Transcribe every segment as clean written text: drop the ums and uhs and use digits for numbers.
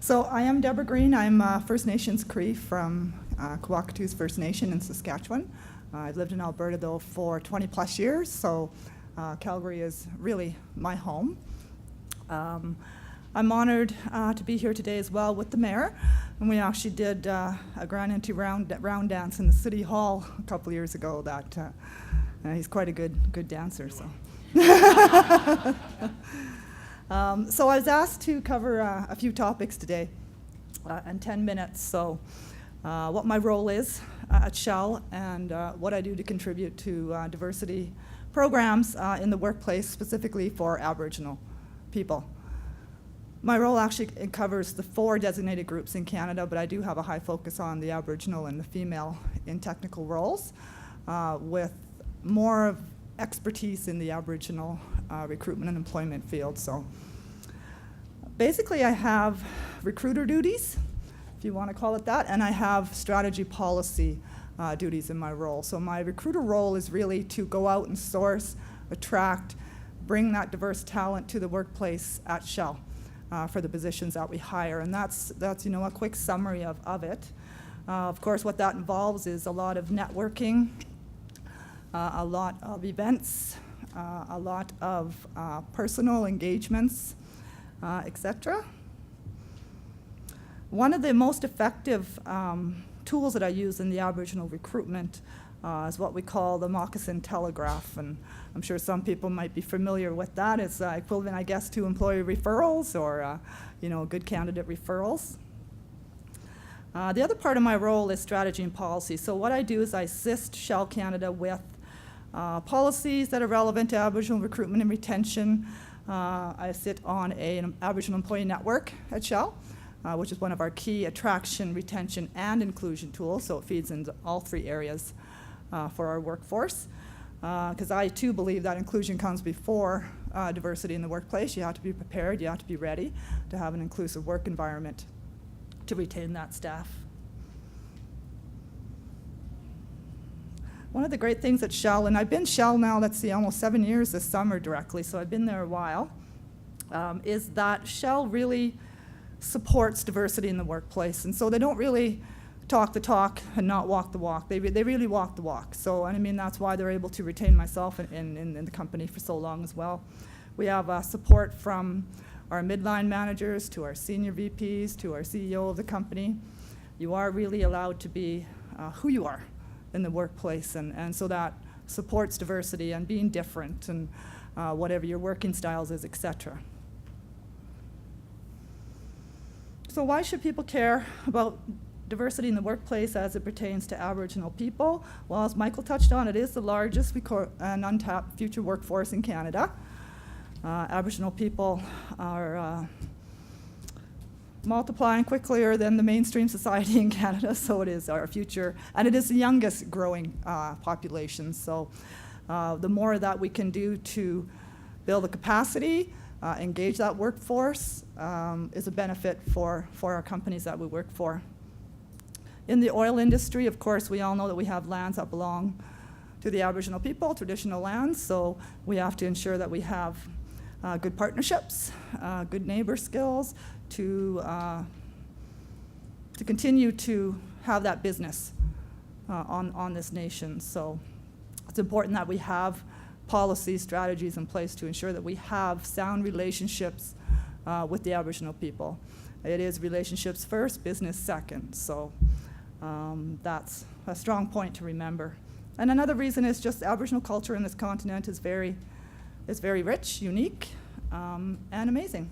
So I am Deborah Green. I'm First Nations Cree from Kawacatoose First Nation in Saskatchewan. I've lived in Alberta, though, for 20 plus years, so Calgary is really my home. I'm honored to be here today as well with the mayor, and we actually did a grand entry round dance in the City Hall a couple years ago. That he's quite a good dancer, so. So I was asked to cover a few topics today in 10 minutes. So what my role is at Shell and what I do to contribute to diversity programs in the workplace, specifically for Aboriginal people. My role actually covers the 4 designated groups in Canada, but I do have a high focus on the Aboriginal and the female in technical roles, with more of expertise in the Aboriginal recruitment and employment field. So basically I have recruiter duties, if you want to call it that, and I have strategy policy duties in my role. So my recruiter role is really to go out and source, attract, bring that diverse talent to the workplace at Shell for the positions that we hire. And that's a quick summary of it. Of course, what that involves is a lot of networking, a lot of events, a lot of personal engagements, etc. One of the most effective tools that I use in the Aboriginal recruitment is what we call the moccasin Telegraph, and I'm sure some people might be familiar with that. It's equivalent, I guess, to employee referrals or good candidate referrals. The other part of my role is strategy and policy. So what I do is I assist Shell Canada with policies that are relevant to Aboriginal recruitment and retention. I sit on an Aboriginal employee network at Shell, which is one of our key attraction, retention, and inclusion tools, so it feeds into all 3 areas for our workforce. Because I too believe that inclusion comes before diversity in the workplace. You have to be prepared, you have to be ready to have an inclusive work environment to retain that staff. One of the great things at Shell, and I've been Shell now, let's see, almost 7 years this summer directly, so I've been there a while, is that Shell really supports diversity in the workplace. And so they don't really talk the talk and not walk the walk. They really walk the walk. So, and I mean, that's why they're able to retain myself in the company for so long as well. We have support from our midline managers to our senior VPs to our CEO of the company. You are really allowed to be who you are in the workplace, and so that supports diversity and being different and whatever your working styles is, etc. So why should people care about diversity in the workplace as it pertains to Aboriginal people? Well, as Michael touched on, it is the largest and untapped future workforce in Canada. Aboriginal people are multiplying quicker than the mainstream society in Canada, so it is our future, and it is the youngest growing population. So the more that we can do to build the capacity, engage that workforce, is a benefit for our companies that we work for. In the oil industry, of course, we all know that we have lands that belong to the Aboriginal people, traditional lands, so we have to ensure that we have good partnerships, good neighbor skills, to continue to have that business on this nation. So it's important that we have policy strategies in place to ensure that we have sound relationships with the Aboriginal people. It is relationships first, business second. So that's a strong point to remember. And another reason is just Aboriginal culture in this continent is very rich, unique, and amazing.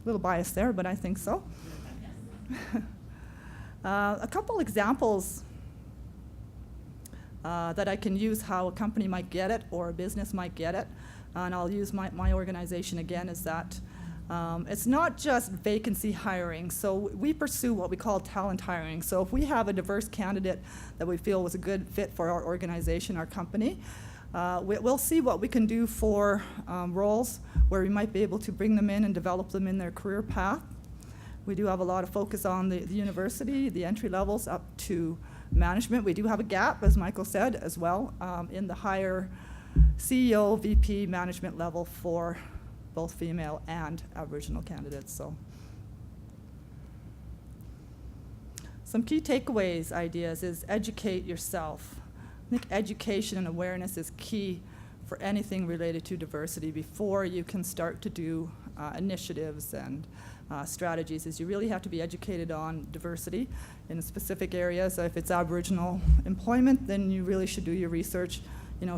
A little biased there, but I think so. A couple examples that I can use how a company might get it or a business might get it, and I'll use my organization again, is that it's not just vacancy hiring. So we pursue what we call talent hiring. So if we have a diverse candidate that we feel was a good fit for our organization, our company, we'll see what we can do for roles where we might be able to bring them in and develop them in their career path. We do have a lot of focus on the university, the entry levels up to management. We do have a gap, as Michael said, as well, in the higher CEO, VP management level for both female and Aboriginal candidates. So Some key takeaways, ideas, is educate yourself. I think education and awareness is key for anything related to diversity before you can start to do initiatives and strategies. Is you really have to be educated on diversity in specific areas. If it's Aboriginal employment, then you really should do your research,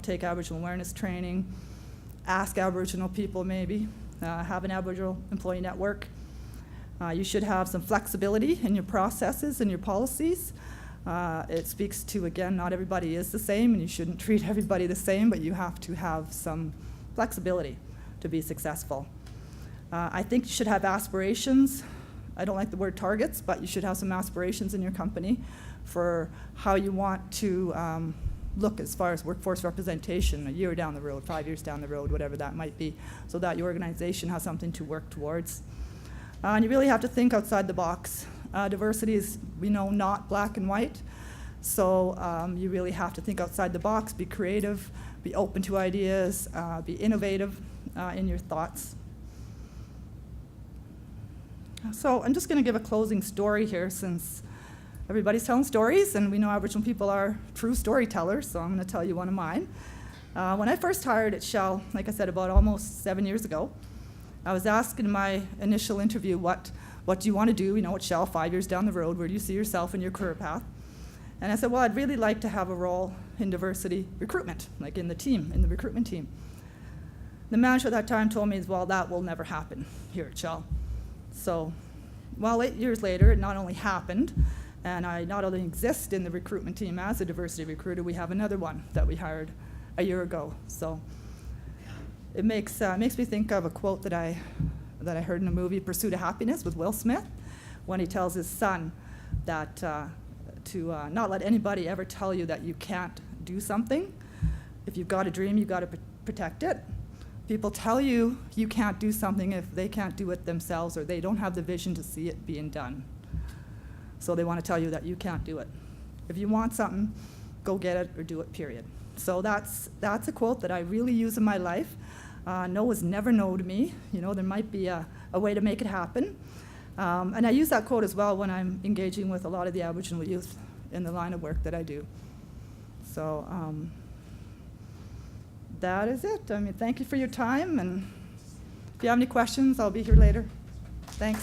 take Aboriginal awareness training, ask Aboriginal people maybe, have an Aboriginal employee network. You should have some flexibility in your processes and your policies. It speaks to, again, not everybody is the same, and you shouldn't treat everybody the same, but you have to have some flexibility to be successful. I think you should have aspirations. I don't like the word targets, but you should have some aspirations in your company for how you want to look as far as workforce representation a year down the road, 5 years down the road, whatever that might be, so that your organization has something to work towards. And you really have to think outside the box. Diversity is, we know, not black and white, so you really have to think outside the box, be creative, be open to ideas, be innovative in your thoughts. So I'm just going to give a closing story here, since everybody's telling stories, and we know Aboriginal people are true storytellers, so I'm going to tell you one of mine. When I first hired at Shell, like I said, about almost 7 years ago, I was asked in my initial interview, what do you want to do, at Shell 5 years down the road? Where do you see yourself in your career path? And I said, well, I'd really like to have a role in diversity recruitment, like in the recruitment team. The manager at that time told me, well, that will never happen here at Shell. So, 8 years later, it not only happened, and I not only exist in the recruitment team as a diversity recruiter, we have another one that we hired a year ago. So it makes me think of a quote that I heard in a movie, Pursuit of Happiness, with Will Smith, when he tells his son that to not let anybody ever tell you that you can't do something. If you've got a dream, you've got to protect it. People tell you you can't do something if they can't do it themselves, or they don't have the vision to see it being done. So they want to tell you that you can't do it. If you want something, go get it or do it, period. So that's a quote that I really use in my life. No is never no to me. There might be a way to make it happen. And I use that quote as well when I'm engaging with a lot of the Aboriginal youth in the line of work that I do. So that is it. Thank you for your time, and if you have any questions, I'll be here later. Thanks.